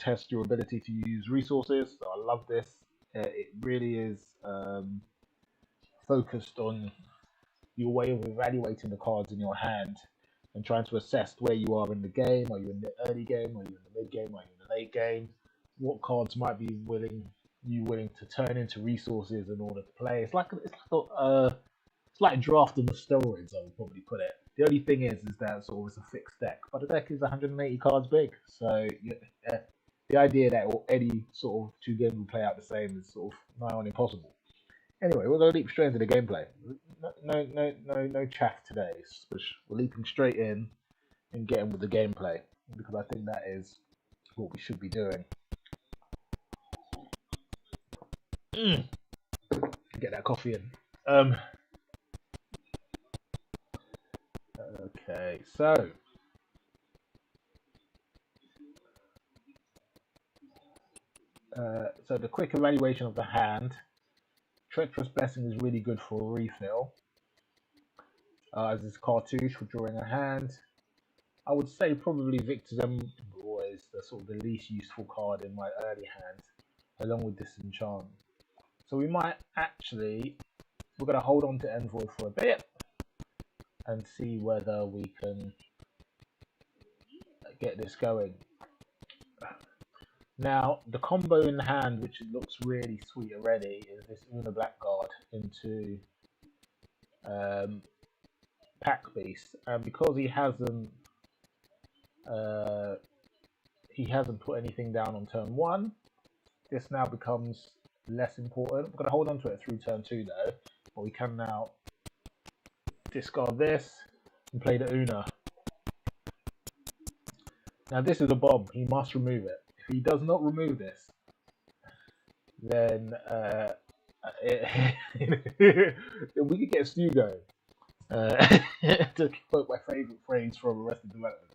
test your ability to use resources. So I love this. It really is focused on your way of evaluating the cards in your hand and trying to assess where you are in the game. Are you in the early game? Are you in the mid game? Are you in the late game? What cards might be willing to turn into resources in order to play? It's like drafting with steroids, I would probably put it. The only thing is that sort of it's a fixed deck, but the deck is 180 cards big, so the idea that any sort of two games will play out the same is sort of nigh on impossible. Anyway, we're going to leap straight into the gameplay. No chaff today. We're leaping straight in and getting with the gameplay because I think that is what we should be doing. Get that coffee in. Okay, so the quick evaluation of the hand. Treacherous Blessing is really good for a refill, as it's cartouche for drawing a hand. I would say probably Victor's Emperor is the sort of the least useful card in my early hand, along with Disenchant. So we're going to hold on to Envoy for a bit and see whether we can get this going. Now, the combo in hand, which looks really sweet already, is this Una Blackguard into Pack Beast, and because he hasn't put anything down on turn 1, this now becomes less important. We're going to hold on to it through turn 2 though, but we can now discard this and play the Una. Now this is a bomb, he must remove it. If he does not remove this, then we could get a stew going. To quote my favourite phrase from Arrested Development.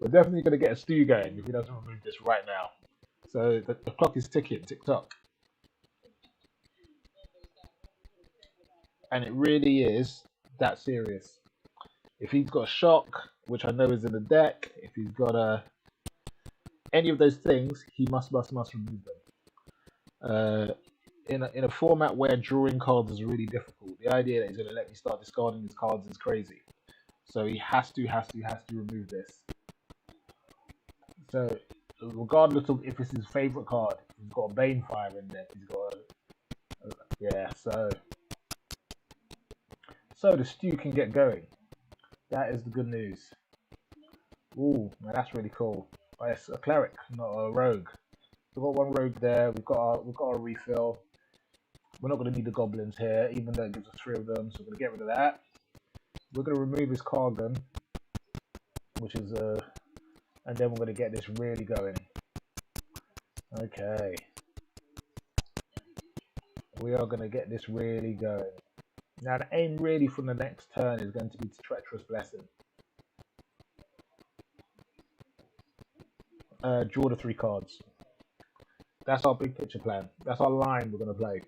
We're definitely going to get a stew going if he doesn't remove this right now. So the clock is ticking, tick tock. And it really is that serious. If he's got a shock, which I know is in the deck, if he's got any of those things, he must remove them. In a format where drawing cards is really difficult, the idea that he's going to let me start discarding his cards is crazy. So he has to remove this. So regardless of if it's his favourite card, he's got a Banefire in there. He's got so the stew can get going. That is the good news. Ooh, man, that's really cool. Oh, it's a cleric, not a rogue. We've got one rogue there. We've got a refill. We're not going to need the goblins here, even though it gives us 3 of them. So we're going to get rid of that. We're going to remove his Kargan, which is and then we're going to get this really going. Okay, we are going to get this really going. Now the aim really from the next turn is going to be to Treacherous Blessing. Draw the 3 cards. That's our big picture plan. That's our line we're going to play.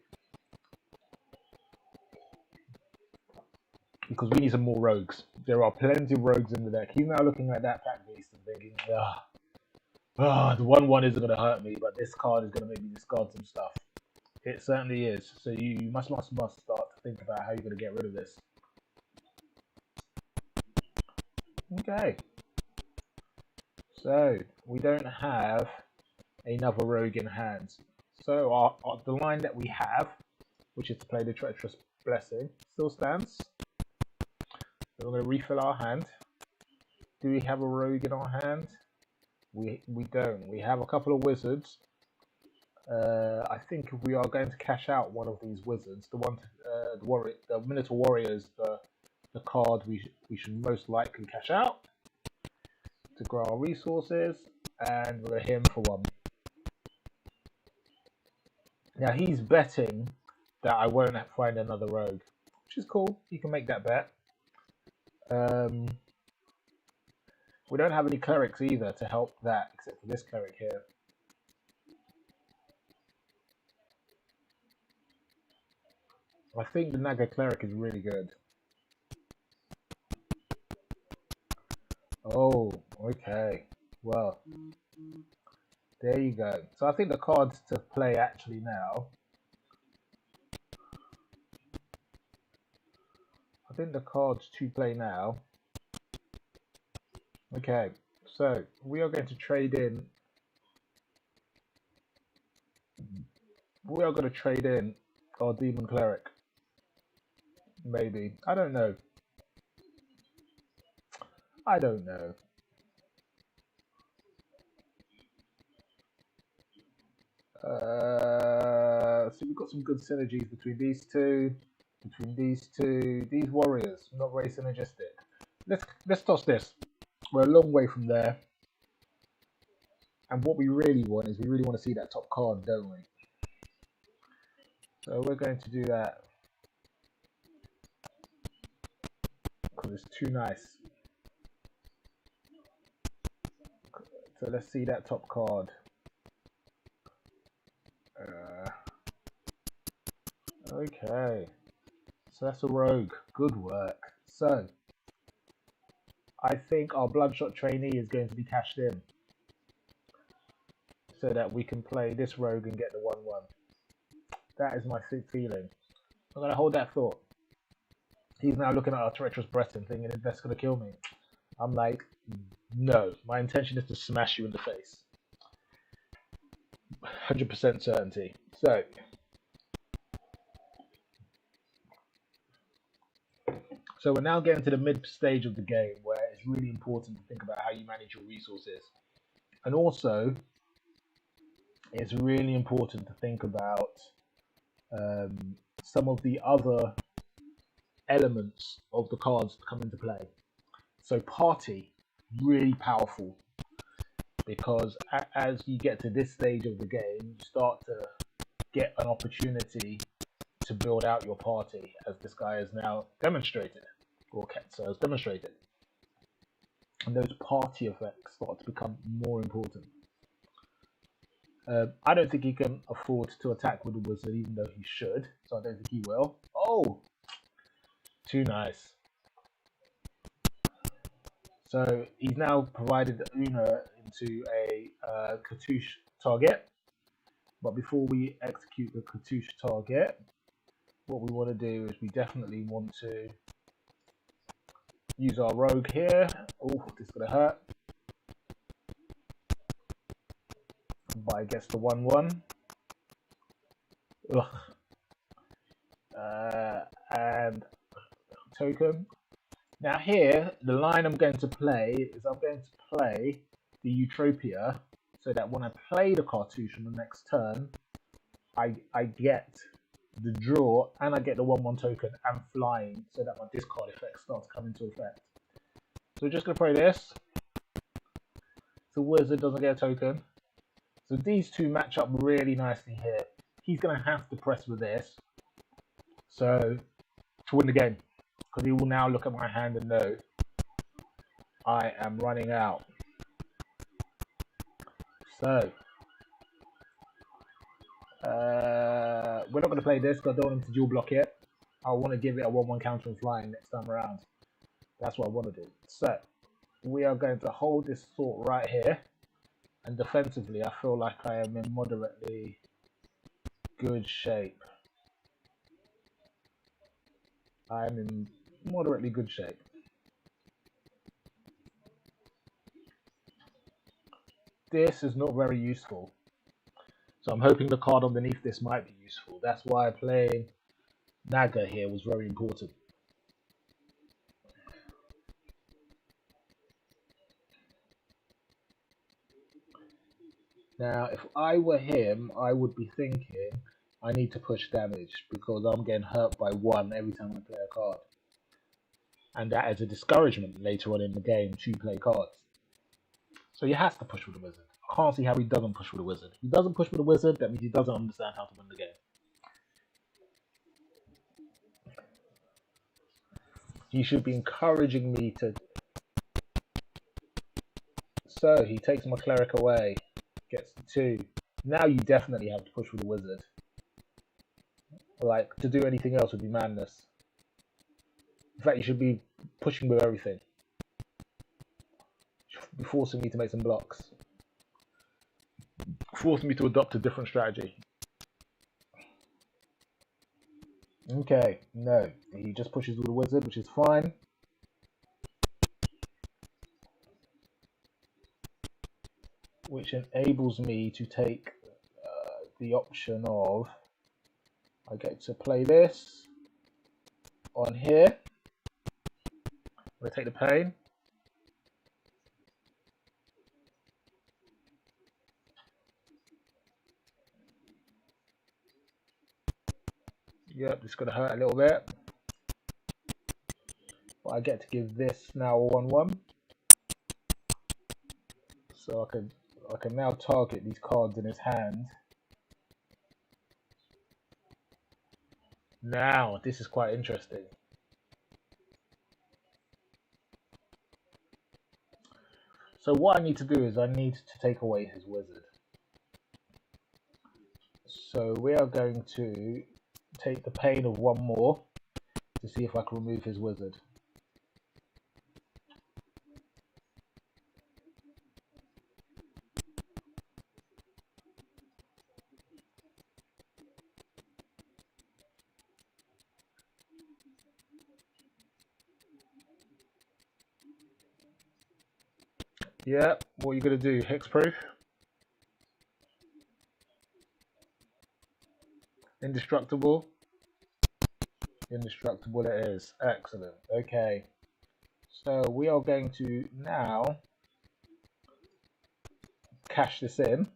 Because we need some more rogues. There are plenty of rogues in the deck. He's now looking at that Pack Beast and thinking, the 1/1 isn't going to hurt me, but this card is going to make me discard some stuff. It certainly is. So you must start to think about how you're going to get rid of this. Okay. So we don't have another rogue in hand. So the line that we have, which is to play the Treacherous Blessing, still stands. So we're going to refill our hand. Do we have a rogue in our hand? We don't. We have a couple of wizards. I think if we are going to cash out one of these wizards, the Minotaur Warrior is the card we should most likely cash out to grow our resources, and we're going to hit him for 1. Now he's betting that I won't find another rogue, which is cool. You can make that bet. We don't have any clerics either to help that, except for this cleric here. I think the Naga cleric is really good. Oh, okay. Well, There you go. So I think the cards to play actually now. I think the cards to play now. Okay, so we are going to trade in. We are going to trade in our Demon Cleric. Maybe. I don't know. I don't know. So we've got some good synergies between these two. These warriors, not very synergistic. Let's toss this. We're a long way from there. And what we really want is we really want to see that top card, don't we? So we're going to do that because it's too nice. So let's see that top card. Okay. So that's a rogue. Good work. So I think our Bloodshot trainee is going to be cashed in so that we can play this rogue and get the 1-1. That is my feeling. I'm going to hold that thought. He's now looking at our treacherous breast and thinking that's going to kill me. I'm like, no. My intention is to smash you in the face. 100% certainty. So we're now getting to the mid stage of the game where it's really important to think about how you manage your resources. And also, it's really important to think about some of the other elements of the cards that come into play. So party, really powerful, because as you get to this stage of the game, you start to get an opportunity to build out your party, as this guy has now demonstrated, or Ketzer has demonstrated. And those party effects start to become more important. I don't think he can afford to attack with the wizard, even though he should, so I don't think he will. Oh! Too nice. So he's now provided Una into a cartouche target. But before we execute the cartouche target, what we want to do is we definitely want to use our rogue here. Oh, this is going to hurt. But I guess the 1-1. And token. Now here, the line I'm going to play is I'm going to play the Eutropia so that when I play the cartouche on the next turn, I get the draw and I get the 1-1 token and flying so that my discard effects start to come into effect. So we're just going to play this. The wizard doesn't get a token. So these two match up really nicely here. He's going to have to press with this so to win the game, because he will now look at my hand and know I am running out. So we're not going to play this because I don't want him to dual block it. I want to give it a 1-1 counter and flying next time around. That's what I want to do. So we are going to hold this thought right here. And defensively, I feel like I am in moderately good shape. I am in moderately good shape. This is not very useful. So I'm hoping the card underneath this might be useful. That's why playing Naga here was very important. Now, if I were him, I would be thinking I need to push damage because I'm getting hurt by 1 every time I play a card. And that is a discouragement later on in the game to play cards. So he has to push with the wizard. I can't see how he doesn't push with the wizard. If he doesn't push with the wizard, that means he doesn't understand how to win the game. He should be encouraging me to... So he takes my cleric away. Gets the 2. Now you definitely have to push with the wizard. Like, to do anything else would be madness. In fact, you should be pushing with everything. You should be forcing me to make some blocks. forced me to adopt a different strategy. Okay, no, he just pushes with the wizard, which is fine. Which enables me to take the option of I get to play this on here. I'm going to take the pain. Yep, it's going to hurt a little bit. But I get to give this now a 1/1. So I can now target these cards in his hand. Now, this is quite interesting. So what I need to do is I need to take away his wizard. So we are going to take the pain of one more to see if I can remove his wizard. Yeah, what are you going to do? Hexproof? Indestructible? Indestructible it is. Excellent. Okay. So we are going to now cash this in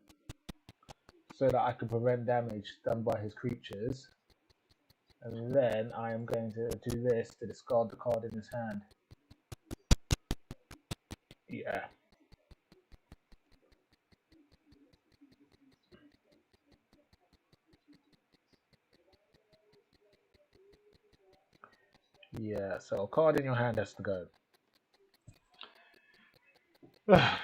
so that I can prevent damage done by his creatures. And then I am going to do this to discard the card in his hand. Yeah. Yeah, so a card in your hand has to go. Now,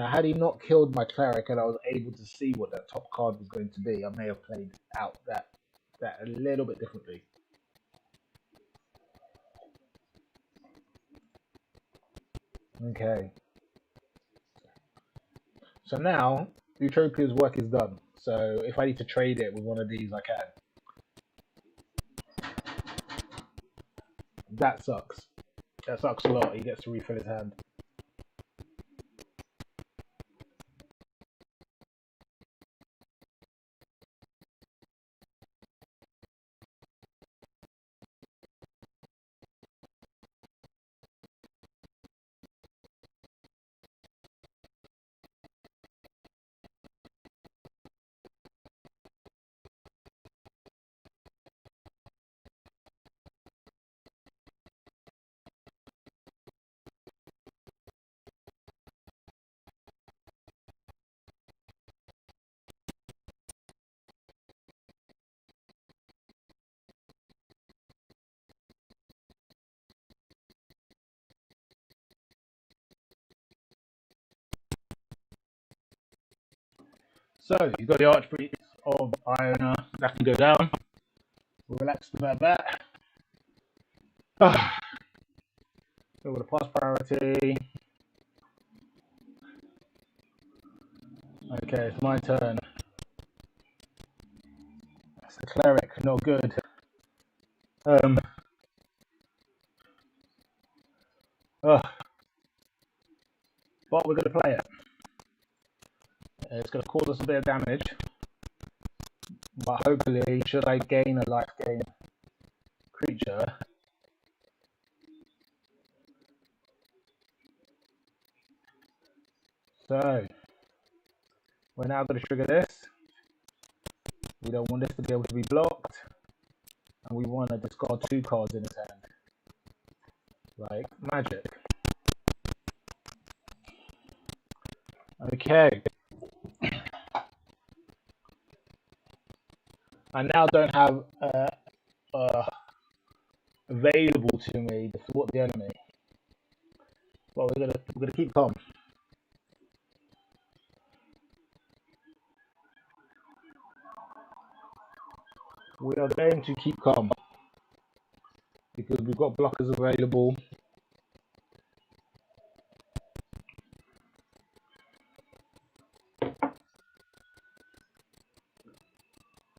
had he not killed my cleric and I was able to see what that top card was going to be, I may have played out that a little bit differently. Okay. So now, Utopia's work is done. So if I need to trade it with one of these, I can. That sucks. That sucks a lot. He gets to refill his hand. So you've got the Archpriest of Iona that can go down. We're relaxed about that. So with a pass priority. Okay, it's my turn. It's the cleric, not good. But we're going to play it. It's going to cause us a bit of damage. But hopefully, should I gain a life gain creature, so we're now going to trigger this. We don't want this to be able to be blocked, and we want to discard 2 cards in his hand, like magic. Okay. I now don't have available to me to thwart the enemy. Well, we're gonna keep calm. We are going to keep calm because we've got blockers available.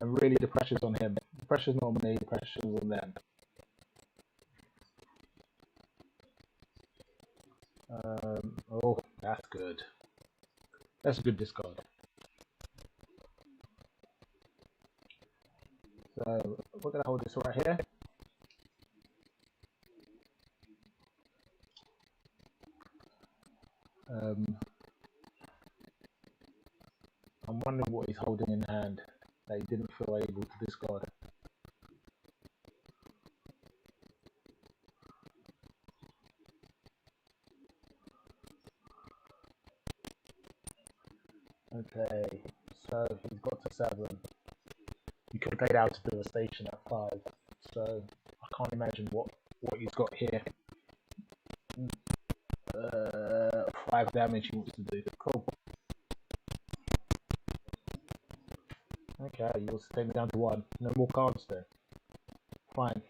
And really, the pressure's on him. The pressure's not on me. The pressure's on them. Oh, that's good. That's a good discard. So we're gonna hold this right here. I'm wondering what he's holding in hand that he didn't feel able to discard. Okay, so he's got to 7. You could have played out to devastation at 5. So I can't imagine what he's got here. 5 damage he wants to do. Cool. Okay, he wants to take me down to 1. No more cards then. Fine.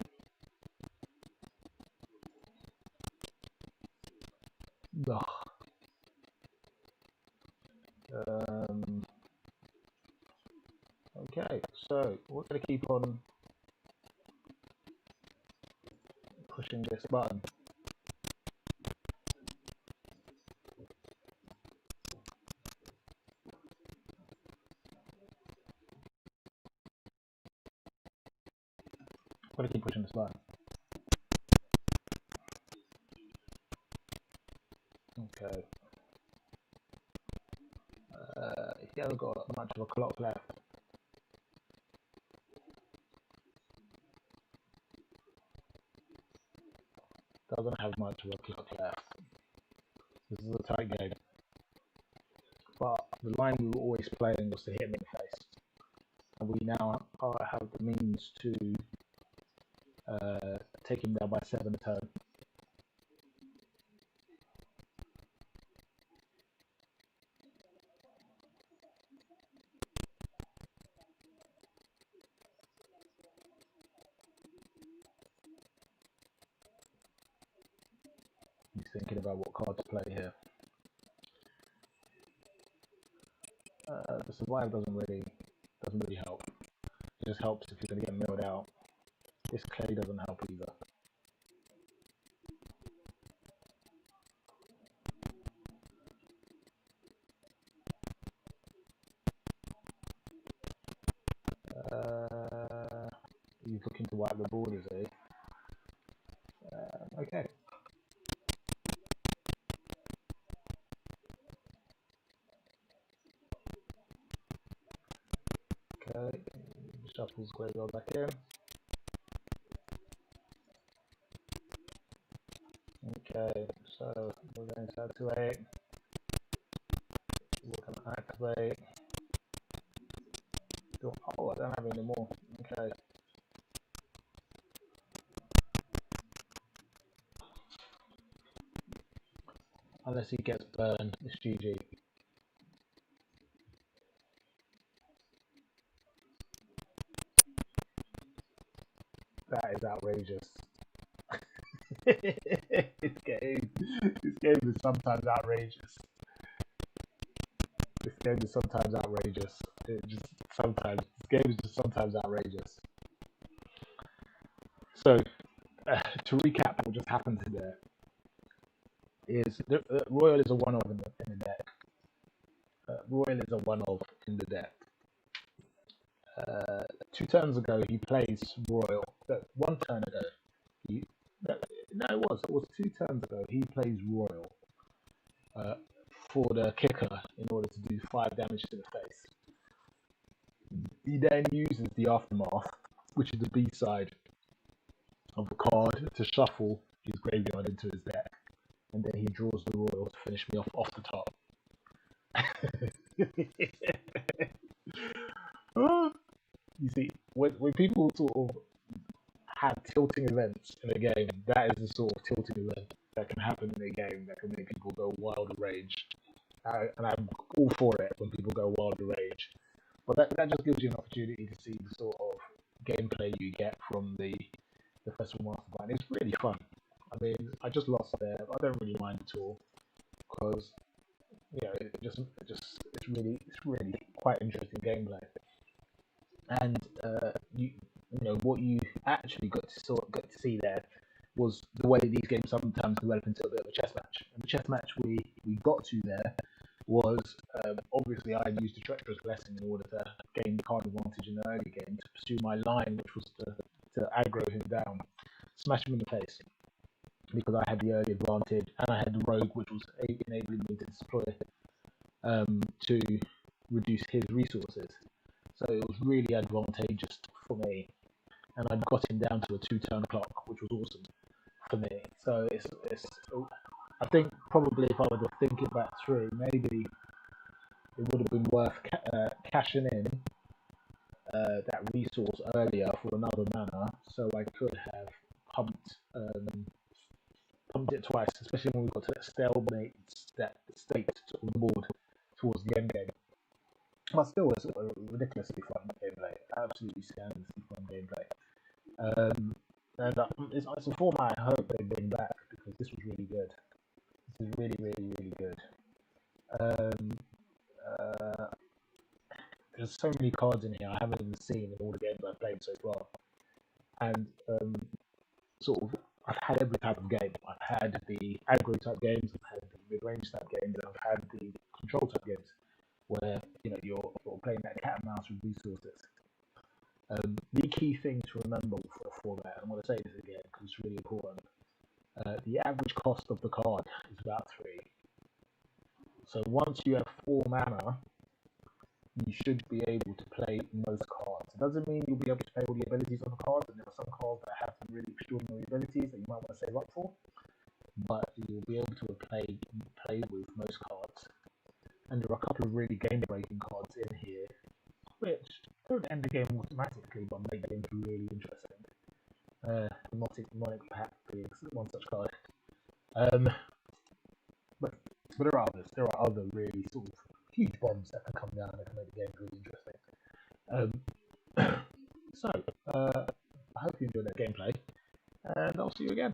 Ugh. Okay, so we're going to keep on pushing this button. I'm going to keep pushing this button. Okay. He hasn't got much of a clock left. Doesn't have much of a clock left. This is a tight game. But the line we were always playing was to hit him in the face. And we now have the means to take him down by 7 a turn. He's thinking about what card to play here. The survive doesn't really help. It just helps if you're going to get milled out. This clay doesn't help either. He's looking to wipe the board, is he? Okay. Okay, shuffles graveyard back in. Okay, so we're going to activate. We're going to activate. Oh, I don't have any more. Okay. Unless he gets burned, it's GG. That is outrageous. This game is sometimes outrageous. This game is sometimes outrageous. This game is just sometimes outrageous. So, to recap what just happened there, is Royal is a one-off in the deck. Royal is a one-off in the deck. 2 turns ago, he plays Royal. 1 turn ago, it was 2 turns ago, he plays Royal for the kicker in order to do 5 damage to the face. He then uses the Aftermath, which is the B side of the card, to shuffle his graveyard into his deck. And then he draws the Royal to finish me off the top. You see, when people sort of have tilting events in a game, that is the sort of tilting event that can happen in a game that can make people go wild and rage. And I'm all for it when people go wild and rage. But that just gives you an opportunity to see the sort of gameplay you get from the Festival Mastermind. It's really fun. I mean, I just lost there. I don't really mind at all because it's really quite interesting gameplay. and you know what you actually got to see there was the way these games sometimes develop into a bit of a chess match. And the chess match we got to there was obviously I used a treacherous blessing in order to gain the card advantage in the early game to pursue my line, which was to aggro him down, smash him in the face, because I had the early advantage and I had the rogue, which was enabling me to deploy to reduce his resources. So it was really advantageous for me, and I'd got him down to a 2-turn clock, which was awesome for me. So it's I think probably if I were to think it back through, maybe it would have been worth cashing in that resource earlier for another mana, so I could have pumped it twice, especially when we got to that stalemate state on the board towards the end game. But still, it's a ridiculously fun gameplay, absolutely scandalously fun gameplay. And it's a format I hope they bring back, because this was really good. This is really, really, really good. There's so many cards in here I haven't even seen in all the games I've played so far. And sort of, I've had every type of game. I've had the aggro type games, I've had the mid-range type games, and I've had the control type games, where you're playing that cat and mouse with resources. The key thing to remember for a format, I'm going to say this again because it's really important, the average cost of the card is about 3. So once you have 4 mana, you should be able to play most cards. It doesn't mean you'll be able to play all the abilities on the cards, and there are some cards that have some really extraordinary abilities that you might want to save up for, but you'll be able to play with most cards. And there are a couple of really game-breaking cards in here, which don't end the game automatically, but make games really interesting. Mnemonic Pact being one such card. But there are others. There are other really sort of huge bombs that can come down that can make the game really interesting. So, I hope you enjoyed that gameplay, and I'll see you again.